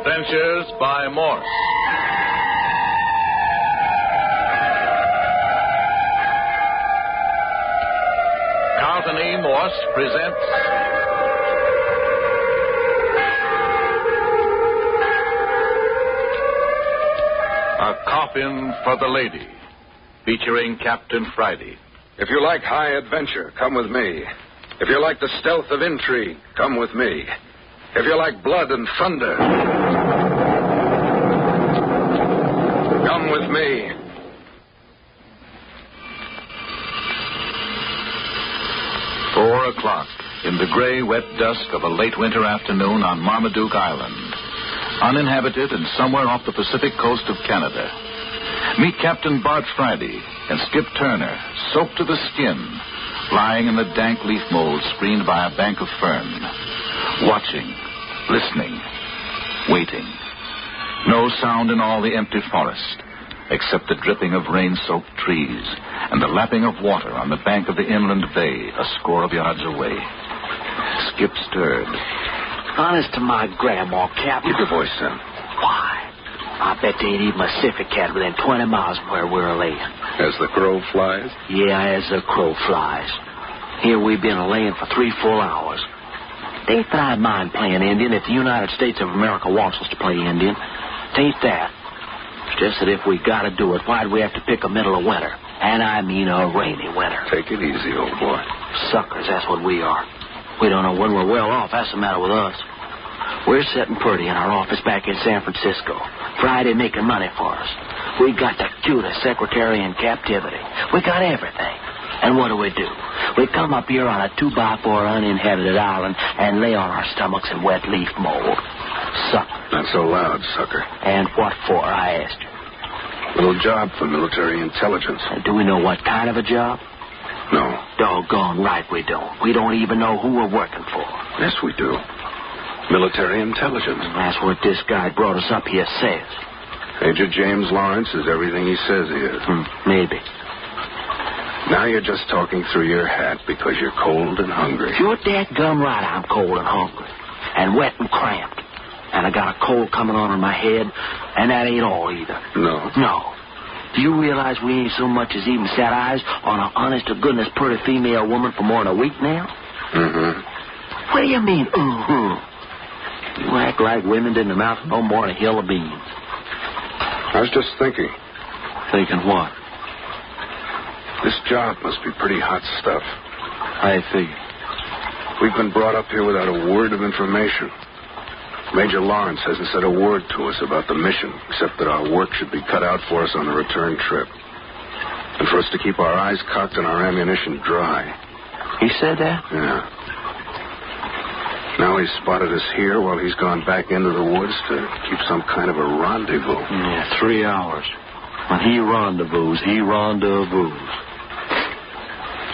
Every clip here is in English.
Adventures by Morse. Carlton E. Morse presents A Coffin for the Lady, featuring Captain Friday. If you like high adventure, come with me. If you like the stealth of intrigue, come with me. If you like blood and thunder, come with me. .04 in the gray, wet dusk of a late winter afternoon on Marmaduke Island, uninhabited and somewhere off the Pacific coast of Canada. Meet Captain Bart Friday and Skip Turner, soaked to the skin, lying in the dank leaf mold screened by a bank of fern, watching, listening, waiting. No sound in all the empty forest, except the dripping of rain-soaked trees and the lapping of water on the bank of the inland bay a score of yards away. Skip stirred. Honest to my grandma, Captain. Keep your voice down. Why? I bet there ain't even a Pacific cat within 20 miles of where we're laying. As the crow flies? Yeah, as the crow flies. Here we've been laying for 3 full hours. Ain't that I mind playing Indian if the United States of America wants us to play Indian. Tain't that. It's just that if we gotta do it, why'd we have to pick a middle of winter? And I mean a rainy winter. Take it easy, old boy. Suckers, that's what we are. We don't know when we're well off. That's the matter with us. We're sitting pretty in our office back in San Francisco. Friday making money for us. We got the cutest secretary in captivity. We got everything. And what do? We come up here on a 2x4 uninhabited island and lay on our stomachs in wet leaf mold. Sucker. Not so loud, sucker. And what for, I asked you. Little job for military intelligence. Do we know what kind of a job? No. Doggone right we don't. We don't even know who we're working for. Yes, we do. Military intelligence. And that's what this guy brought us up here says. Major James Lawrence is everything he says he is. Maybe. Now you're just talking through your hat because you're cold and hungry. You're dadgum right, I'm cold and hungry. And wet and cramped. And I got a cold coming on in my head, and that ain't all either. No? No. Do you realize we ain't so much as even set eyes on an honest-to-goodness pretty female woman for more than a week now? Mm-hmm. What do you mean, You act like women didn't amount to no more than a hill of beans. I was just thinking. Thinking what? This job must be pretty hot stuff. I figure. We've been brought up here without a word of information. Major Lawrence hasn't said a word to us about the mission, except that our work should be cut out for us on the return trip. And for us to keep our eyes cocked and our ammunition dry. He said that? Yeah. Now he's spotted us here while he's gone back into the woods to keep some kind of a rendezvous. Yeah, 3 hours. When he rendezvous, he rendezvous.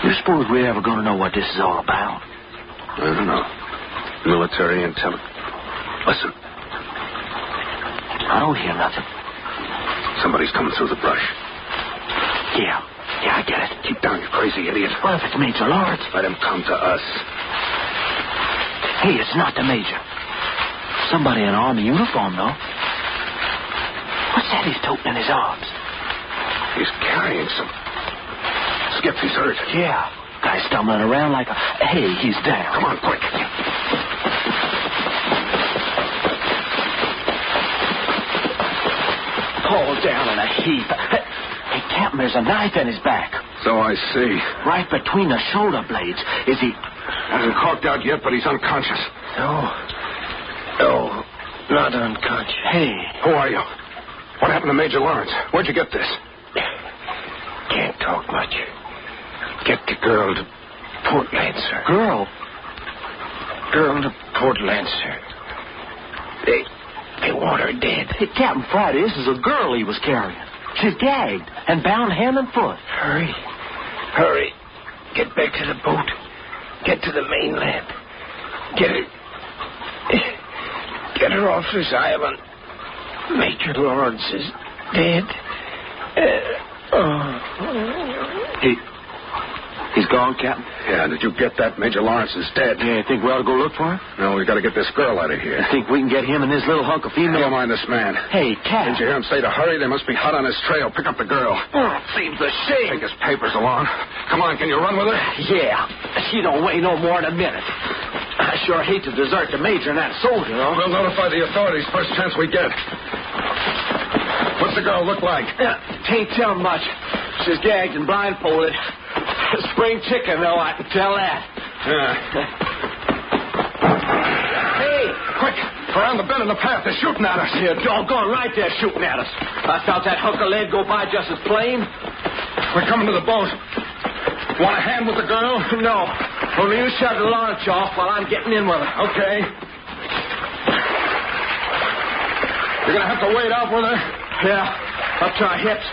You suppose we're ever going to know what this is all about? I don't know. Military intelligence. Listen. I don't hear nothing. Somebody's coming through the brush. Yeah, I get it. Keep down, you crazy idiot. What if it's Major Lawrence? Let him come to us. Hey, it's not the Major. Somebody in army uniform, though. What's that he's toting in his arms? He's carrying some... Skip, he's hurt. Yeah. Guy's stumbling around like a... Hey, he's down. Come on, quick. All down in a heap. Hey, Captain, there's a knife in his back. So I see. Right between the shoulder blades. Is he... Hasn't coughed out yet, but he's unconscious. No, not unconscious. Hey. Who are you? What happened to Major Lawrence? Where'd you get this? Can't talk much. Get the girl to Port Lancer. Girl to Port Lancer. They want her dead. Hey, Captain Friday, this is a girl he was carrying. She's gagged and bound hand and foot. Hurry. Get back to the boat. Get to the mainland. Get her off this island. Major Lawrence is dead. He's gone, Captain? Yeah, did you get that? Major Lawrence is dead. Yeah, you think we ought to go look for him? No, we've got to get this girl out of here. You think we can get him and his little hunk of female? Never mind this man. Hey, Cap. Didn't you hear him say to hurry? They must be hot on his trail. Pick up the girl. Oh, seems a shame. Take his papers along. Come on, can you run with her? Yeah. She don't weigh no more than a minute. I sure hate to desert the major and that soldier, though. We'll notify the authorities first chance we get. What's the girl look like? Can't tell much. She's gagged and blindfolded. Spring chicken, though, I can tell that. Yeah. Hey! Quick! Around the bend in the path. They're shooting at us. Yeah, doggone right they're shooting at us. I felt that hunk of lead go by just as plain. We're coming to the boat. Want a hand with the girl? No. Only you shut the launch off while I'm getting in with her. Okay. You're going to have to wade out with her? Yeah, up to our hips.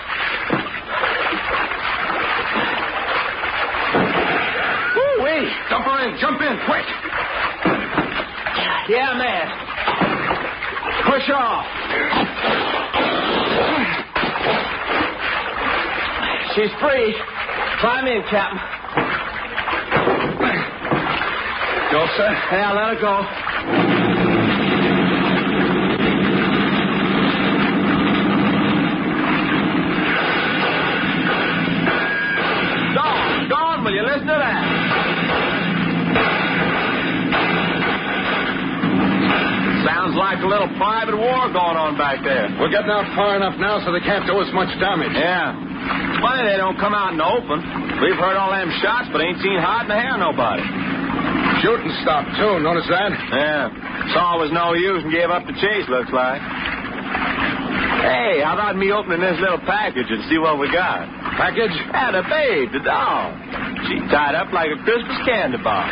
Woo-wee! Dump her in. Jump in, quick. Yeah, man. Push off. She's free. Climb in, Captain. You all set? Yeah, let her go. Dawn, will you listen to that? Sounds like a little private war going on back there. We're getting out far enough now so they can't do us much damage. Yeah. It's funny they don't come out in the open. We've heard all them shots, but ain't seen hide in the hair of nobody. Shooting stopped, too. Notice that? Yeah. Saw it was no use and gave up the chase, looks like. Hey, how about me opening this little package and see what we got? Package? Yeah, the babe, the dog. She tied up like a Christmas candy bar.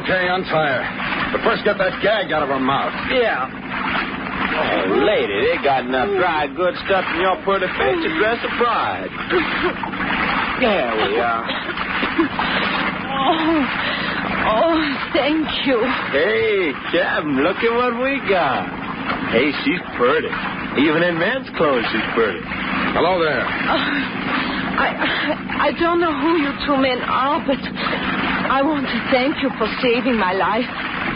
Okay, untie her. But first get that gag out of her mouth. Yeah. Oh, lady, they got enough dry good stuff in your pretty face to dress a bride. There we are. Oh, thank you. Hey, Captain, look at what we got. Hey, she's pretty. Even in men's clothes, she's pretty. Hello there. I don't know who you two men are, but I want to thank you for saving my life.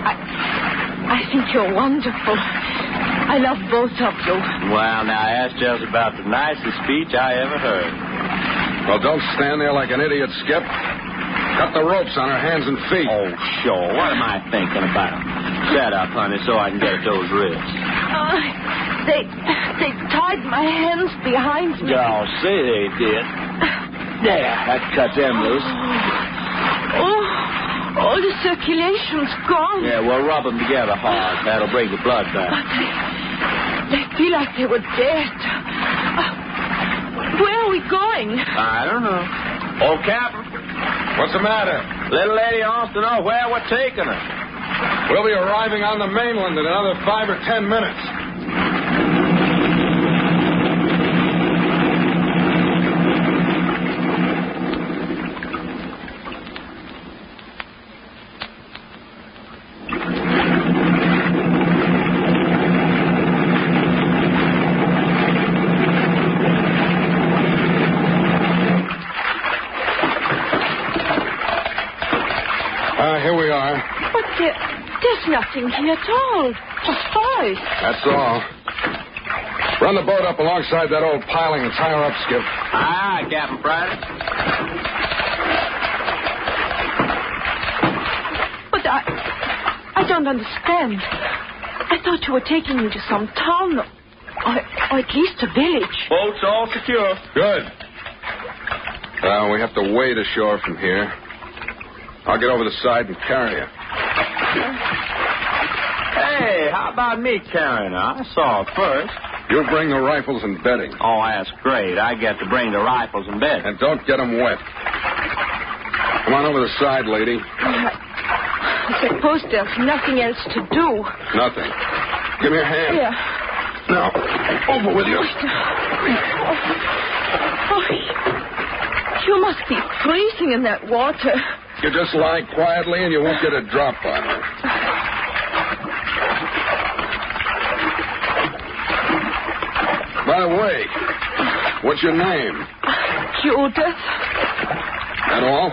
I think you're wonderful. I love both of you. Well, now, that's just about the nicest speech I ever heard. Well, don't stand there like an idiot, Skip. Cut the ropes on her hands and feet. Oh, sure. What am I thinking about? Shut up, honey, so I can get at those wrists. They tied my hands behind me. Oh, see, they did. There, that cut them loose. Oh, the circulation's gone. Yeah, we'll rub them together hard. That'll bring the blood back. But they feel like they were dead. Where are we going? I don't know. Oh, Captain. What's the matter? Little lady wants to know where we're taking her. We'll be arriving on the mainland in another 5 or 10 minutes. Here we are. But there's nothing here at all. Just boys. That's all. Run the boat up alongside that old piling and tie her up, Skip. Aye, Captain Friday. But I don't understand. I thought you were taking me to some town or at least a village. Boat's all secure. Good. We have to wade ashore from here. I'll get over the side and carry you. Hey, how about me carrying her? I saw her first. You'll bring the rifles and bedding. Oh, that's great. I get to bring the rifles and bedding. And don't get them wet. Come on over the side, lady. I suppose there's nothing else to do. Nothing. Give me a hand. Here. Now, over with you. Oh, you must be freezing in that water. You just lie quietly and you won't get a drop on her. By the way, what's your name? Judith. That all?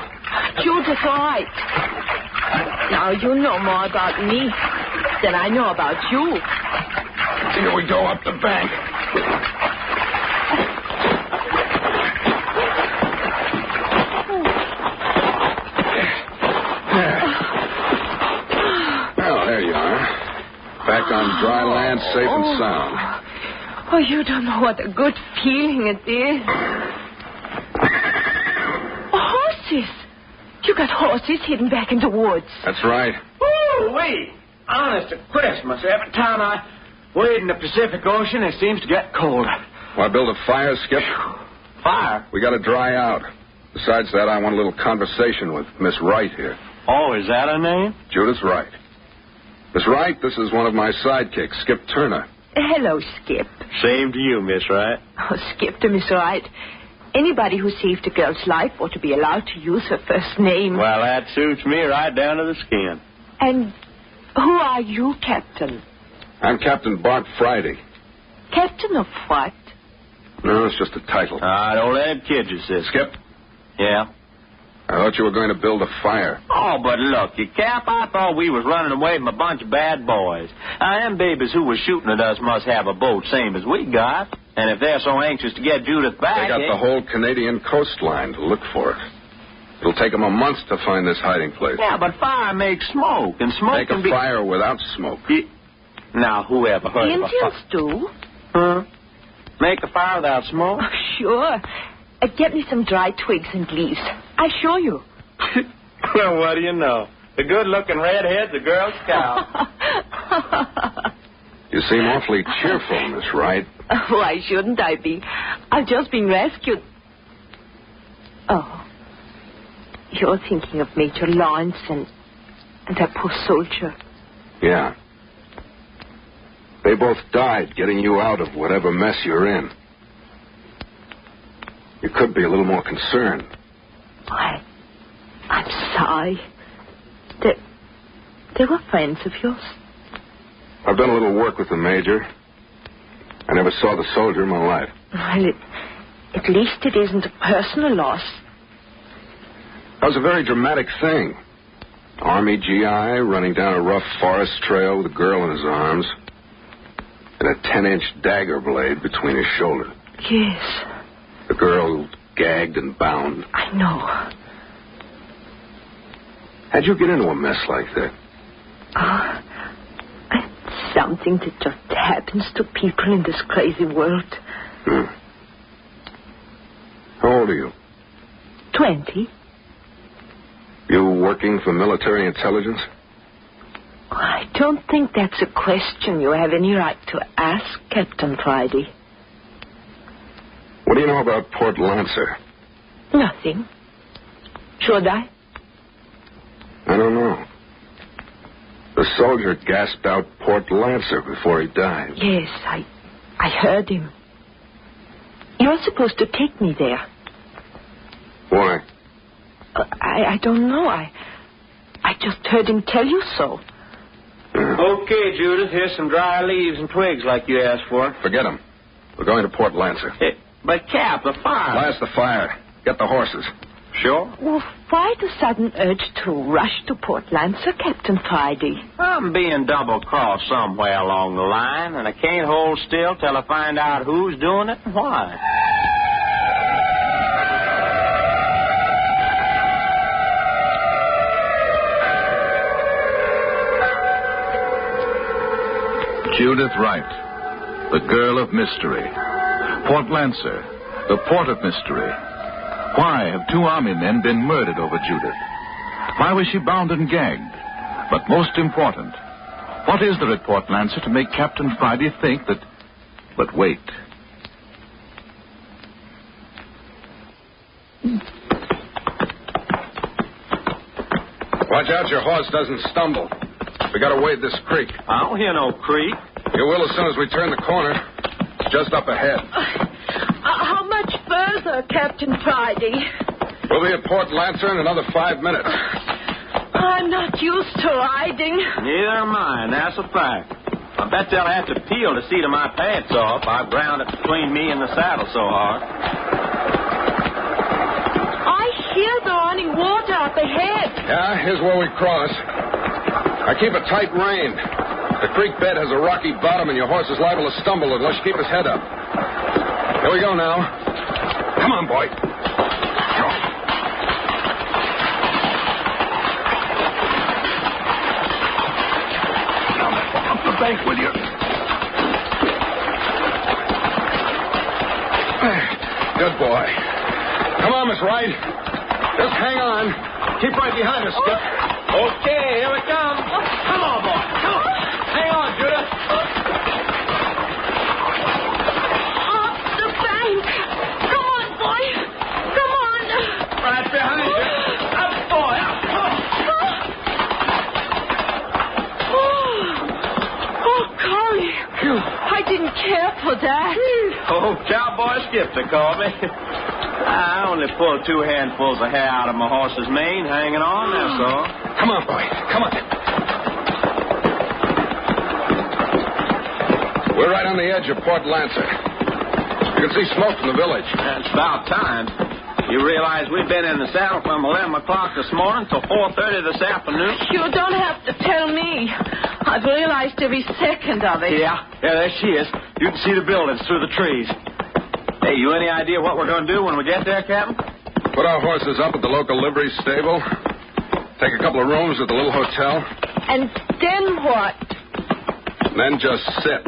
Judith, all right. Now, you know more about me than I know about you. Here we go up the bank. Well, there you are. Back on dry land, safe and sound. Oh, you don't know what a good feeling it is. Horses. You got horses hidden back in the woods. That's right. Woo-wee! Honest to Christmas, every time I wade in the Pacific Ocean, it seems to get colder. Want to build a fire, Skip? Fire? We got to dry out. Besides that, I want a little conversation with Miss Wright here. Oh, is that her name? Judith Wright. Miss Wright, this is one of my sidekicks, Skip Turner. Hello, Skip. Same to you, Miss Wright. Oh, Skip to Miss Wright. Anybody who saved a girl's life ought to be allowed to use her first name. Well, that suits me right down to the skin. And who are you, Captain? I'm Captain Bart Friday. Captain of what? No, it's just a title. Don't let him kid you, sis. Skip, Yeah? I thought you were going to build a fire. Oh, but look, you Cap, I thought we was running away from a bunch of bad boys. Now, them babies who was shooting at us must have a boat same as we got. And if they're so anxious to get Judith back... They got the whole Canadian coastline to look for it. It'll take them a month to find this hiding place. Yeah, but fire makes smoke, and smoke Make can a be... fire without smoke. Now, who ever heard of a Indians fire? do. Huh? Make a fire without smoke? Oh, sure. Get me some dry twigs and leaves. I'll show you. Well, what do you know? The good-looking redhead's a Girl Scout. You seem awfully cheerful, Miss Wright. Why shouldn't I be? I've just been rescued. Oh. You're thinking of Major Lawrence and that poor soldier. Yeah. They both died getting you out of whatever mess you're in. You could be a little more concerned. I'm sorry. They were friends of yours? I've done a little work with the Major. I never saw the soldier in my life. Well, at least it isn't a personal loss. That was a very dramatic thing. Army GI running down a rough forest trail with a girl in his arms and a 10-inch dagger blade between his shoulders. Yes. The girl gagged and bound. I know. How'd you get into a mess like that? It's something that just happens to people in this crazy world. How old are you? 20. You working for military intelligence? I don't think that's a question you have any right to ask, Captain Friday. What do you know about Port Lancer? Nothing. Should I? I don't know. The soldier gasped out Port Lancer before he died. Yes, I heard him. You're supposed to take me there. Why? I don't know. I just heard him tell you so. Okay, Judith, here's some dry leaves and twigs like you asked for. Forget him. We're going to Port Lancer. Hey, but, Cap, the fire... Blast the fire. Get the horses. Sure? Well, why the sudden urge to rush to Port Lancer, Captain Friday? I'm being double-crossed somewhere along the line, and I can't hold still till I find out who's doing it and why. Judith Wright, the girl of mystery. Port Lancer, the port of mystery. Why have two army men been murdered over Judith? Why was she bound and gagged? But most important, what is there at Port Lancer to make Captain Friday think that... But wait. Watch out your horse doesn't stumble. We gotta wade this creek. I don't hear no creek. You will as soon as we turn the corner. It's just up ahead. How much further, Captain Friday? We'll be at Port Lancer in another 5 minutes. I'm not used to riding. Neither am I, and that's a fact. I bet they'll have to peel the seat of my pants off. I ground it between me and the saddle so hard. I hear the running water up ahead. Yeah, here's where we cross. Now keep a tight rein. The creek bed has a rocky bottom, and your horse is liable to stumble unless you keep his head up. Here we go now. Come on, boy. Now, up the bank with you. Good boy. Come on, Miss Wright. Just hang on. Keep right behind us, Skip. Okay, here we come. Come on, boy. Come on. Hang on, Judith. Up the bank. Come on, boy. Come on. Right behind you. Up, boy. Up. Oh, Corey. I didn't care for that. Oh, Cowboy Skip, they call me. I only pulled 2 handfuls of hair out of my horse's mane, hanging on, that's all. Come on, boy. Come on. We're right on the edge of Port Lancer. You can see smoke from the village. It's about time. You realize we've been in the saddle from 11 o'clock this morning till 4:30 this afternoon? You don't have to tell me. I've realized every second of it. Yeah, there she is. You can see the buildings through the trees. Hey, you any idea what we're going to do when we get there, Captain? Put our horses up at the local livery stable. Take a couple of rooms at the little hotel. And then what? And then just sit.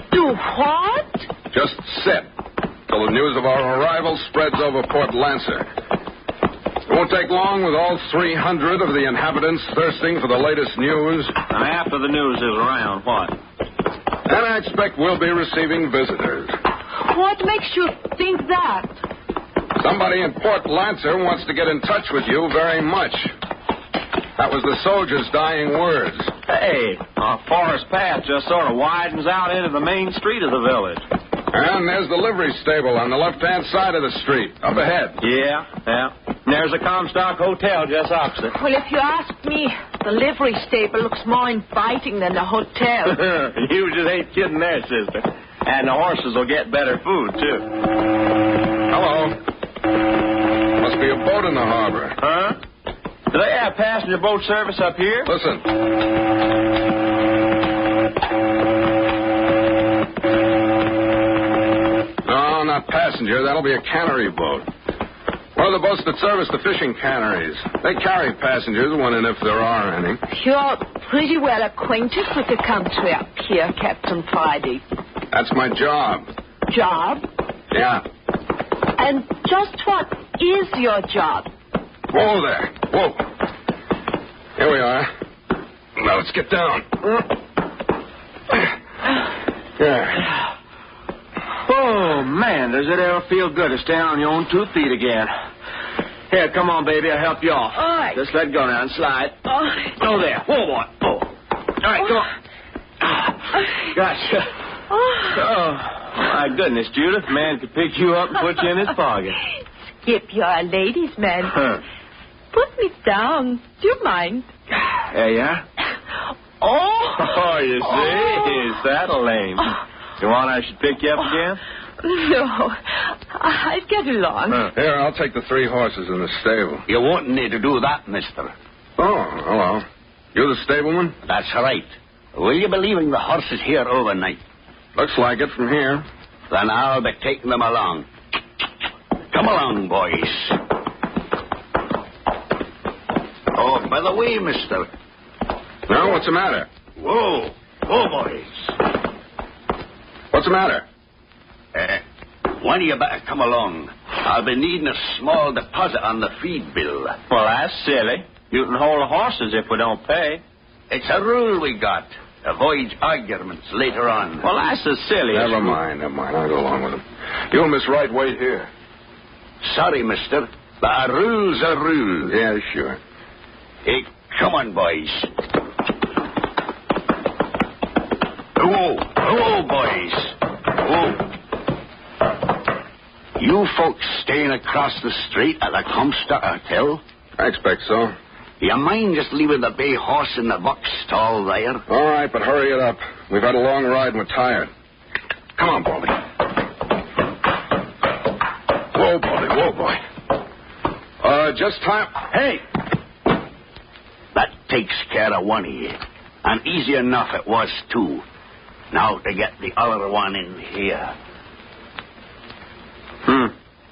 Do what? Just sit till the news of our arrival spreads over Port Lancer. It won't take long with all 300 of the inhabitants thirsting for the latest news. And after the news is around, what? And I expect we'll be receiving visitors. What makes you think that? Somebody in Port Lancer wants to get in touch with you very much. That was the soldiers' dying words. Hey, our forest path just sort of widens out into the main street of the village. And there's the livery stable on the left-hand side of the street, up ahead. Yeah. And there's the Comstock Hotel just opposite. Well, if you ask me, the livery stable looks more inviting than the hotel. You just ain't kidding there, sister. And the horses will get better food, too. Hello. Must be a boat in the harbor. Huh? Do they have passenger boat service up here? Listen. No, not passenger. That'll be a cannery boat. One of the boats that service the fishing canneries. They carry passengers when and if there are any. You're pretty well acquainted with the country up here, Captain Friday. That's my job. Job? Yeah. And just what is your job? Whoa there. Whoa. Here we are. Now let's get down. There. Oh, man, does it ever feel good to stand on your own 2 feet again. Here, come on, baby, I'll help you off. All right. Just let go now and slide. Oh, there. Whoa, boy. Oh. All right, come on. Gosh. Oh, my goodness, Judith. A man could pick you up and put you in his pocket. Skip, you're a ladies' man. Put me down. Do you mind? There you are. Oh, you see? Saddle lame. You want I should pick you up again? No. I'll get along. Here, I'll take the 3 horses in the stable. You won't need to do that, mister. Oh, hello. You the stableman? That's right. Will you be leaving the horses here overnight? Looks like it from here. Then I'll be taking them along. Come along, boys. Oh, by the way, mister. Now, what's the matter? Whoa, boys. What's the matter? When you better come along. I'll be needing a small deposit on the feed bill. Well, that's silly. You can hold the horses if we don't pay. It's a rule we got. Avoid arguments later on. Well, that's as silly as... Never mind. I'll go along with him. You and Miss Wright wait here. Sorry, mister, but a rule's a rule. Yeah, sure. Hey, come on, boys. Hello, boys. Whoa. You folks staying across the street at the Comstock Hotel? I expect so. You mind just leaving the bay horse in the box stall there? All right, but hurry it up. We've had a long ride and we're tired. Come on, Baldy. Whoa, Baldy. Whoa, boy. Just time. Hey! That takes care of one of you. And easy enough it was, too. Now to get the other one in here.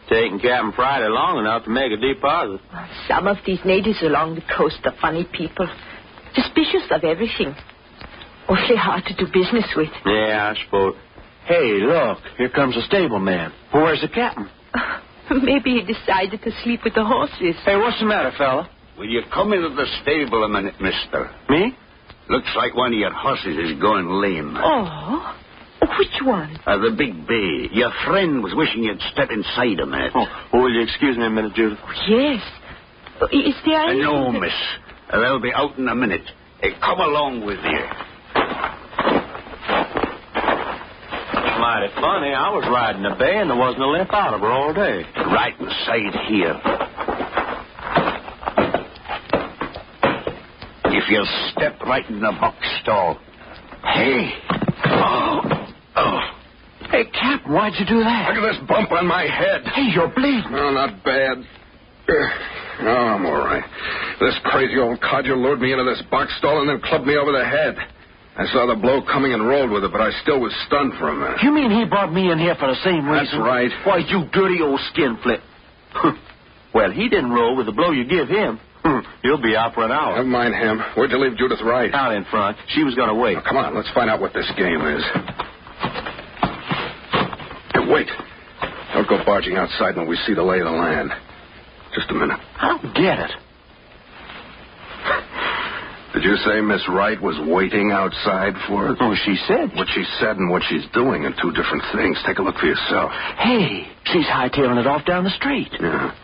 Taking Captain Friday long enough to make a deposit. Some of these natives along the coast are funny people. Suspicious of everything. Awfully hard to do business with. Yeah, I suppose. Hey, look. Here comes the stableman. Where's the captain? Maybe he decided to sleep with the horses. Hey, what's the matter, fella? Will you come into the stable a minute, mister? Me? Looks like one of your horses is going lame. Oh, which one? The big bay. Your friend was wishing you'd step inside a minute. Oh, will you excuse me a minute, Judith? Yes. Is there any... No, miss. They'll be out in a minute. Come along with you. Mighty funny. I was riding the bay and there wasn't a limp out of her all day. Right inside here. If you'll step right in the box stall. Hey. Hey, Captain, why'd you do that? Look at this bump on my head. Hey, you're bleeding. No, not bad. No, I'm all right. This crazy old codger lured me into this box stall and then clubbed me over the head. I saw the blow coming and rolled with it, but I still was stunned for a minute. You mean he brought me in here for the same reason? That's right. Why, you dirty old skinflip. Well, he didn't roll with the blow you give him. He'll be out for an hour. Never mind him. Where'd you leave Judith Wright? Out in front. She was going to wait. Now, come on, let's find out what this game is. Hey, wait. Don't go barging outside when we see the lay of the land. Just a minute. I don't get it. Did you say Miss Wright was waiting outside for us? Oh, she said. What she said and what she's doing are two different things. Take a look for yourself. Hey, she's hightailing it off down the street. Yeah.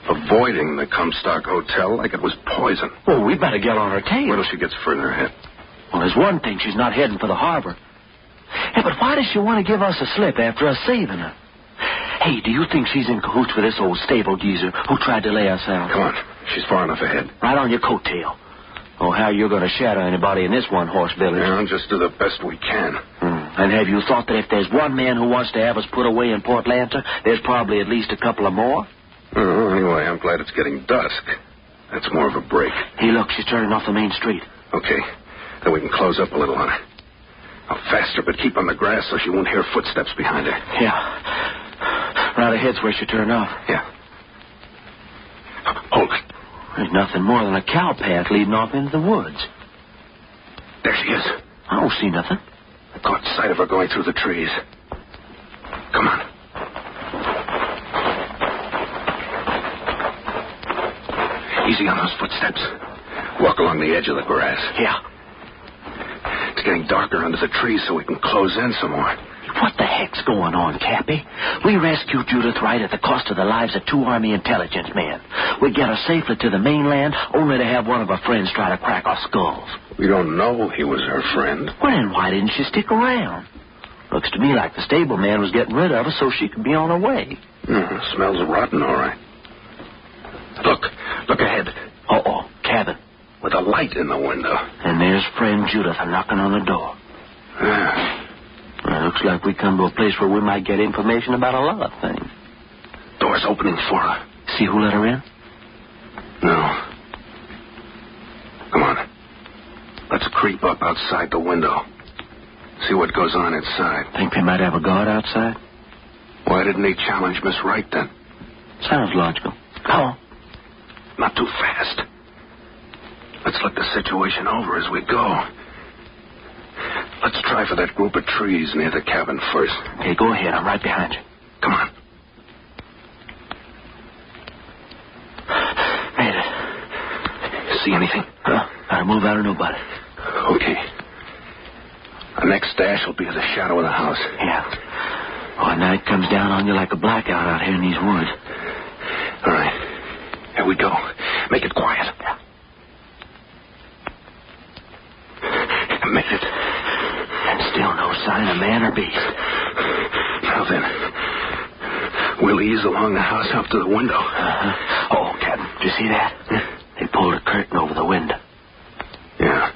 Avoiding the Comstock Hotel like it was poison. Well, we better get on her tail. Wait till she gets further ahead. Well, there's one thing. She's not heading for the harbor. Hey, but why does she want to give us a slip after us saving her? Hey, do you think she's in cahoots with this old stable geezer who tried to lay us out? Come on. She's far enough ahead. Right on your coattail. Oh, how you're going to shadow anybody in this one-horse village? Yeah, I'll just do the best we can. And have you thought that if there's one man who wants to have us put away in Port Lanta, there's probably at least a couple of more? Oh, anyway, I'm glad it's getting dusk. That's more of a break. Hey, look, she's turning off the main street. Okay. Then we can close up a little on her. Now, faster, but keep on the grass so she won't hear footsteps behind her. Yeah. Right ahead's where she turned off. Yeah. Hold it. There's nothing more than a cow path leading off into the woods. There she is. I don't see nothing. I caught sight of her going through the trees. Come on. Easy on those footsteps. Walk along the edge of the grass. Yeah. It's getting darker under the trees, so we can close in some more. What the heck's going on, Cappy? We rescued Judith Wright at the cost of the lives of 2 Army intelligence men. We get her safely to the mainland, only to have one of her friends try to crack our skulls. We don't know he was her friend. Well, then why didn't she stick around? Looks to me like the stableman was getting rid of her so she could be on her way. Smells rotten, all right. Look ahead. Uh-oh, cabin. With a light in the window. And there's friend Judith knocking on the door. Yeah. Well, looks like we come to a place where we might get information about a lot of things. Door's opening for her. See who let her in? No. Come on. Let's creep up outside the window. See what goes on inside. Think they might have a guard outside? Why didn't he challenge Miss Wright then? Sounds logical. Come on. Not too fast. Let's look the situation over as we go. Let's try for that group of trees near the cabin first. Okay, go ahead. I'm right behind you. Come on. Made it. See anything? Better move out of nobody. Okay. Our next stash will be in the shadow of the house. Yeah. Oh, night comes down on you like a blackout out here in these woods. All right. Here we go. Make it quiet. Made it. And still no sign of man or beast. Now then, we'll ease along the house up to the window. Oh, Captain, did you see that? They pulled a curtain over the window. Yeah.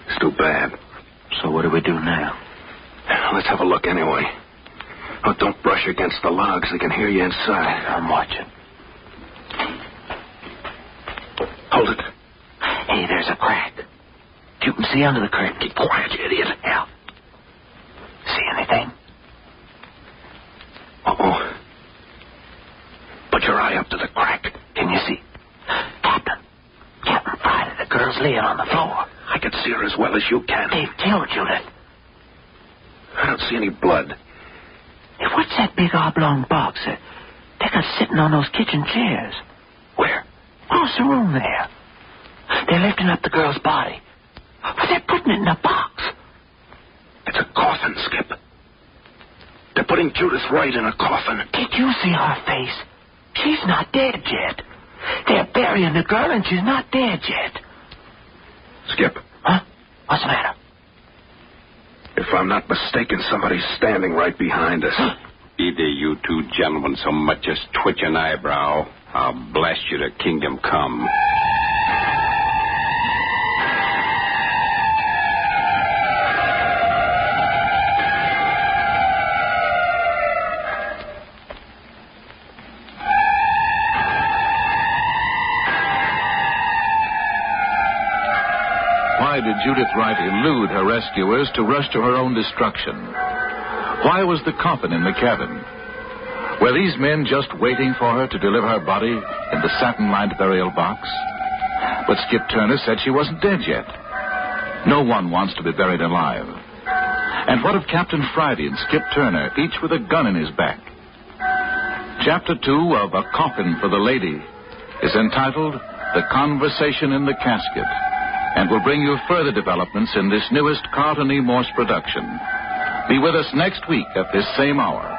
It's too bad. So what do we do now? Let's have a look anyway. Oh, don't brush against the logs. They can hear you inside. I'm watching. you can see under the curtain. Keep quiet, you idiot. Yeah. See anything? Uh-oh. Put your eye up to the crack. Can you see? Captain Friday, the girl's laying on the floor. I can see her as well as you can. They've killed Judith. I don't see any blood. Hey, what's that big oblong box that they got sitting on those kitchen chairs? Where? Across the room there. They're lifting up the girl's body. But they're putting it in a box. It's a coffin, Skip. They're putting Judith right in a coffin. Did you see her face? She's not dead yet. They're burying the girl and she's not dead yet. Skip. Huh? What's the matter? If I'm not mistaken, somebody's standing right behind us. Either you two gentlemen so much as twitch an eyebrow, I'll blast you to kingdom come. Why did Judith Wright elude her rescuers to rush to her own destruction? Why was the coffin in the cabin? Were these men just waiting for her to deliver her body in the satin-lined burial box? But Skip Turner said she wasn't dead yet. No one wants to be buried alive. And what of Captain Friday and Skip Turner, each with a gun in his back? Chapter 2 of A Coffin for the Lady is entitled The Conversation in the Casket, and will bring you further developments in this newest Carlton E. Morse production. Be with us next week at this same hour.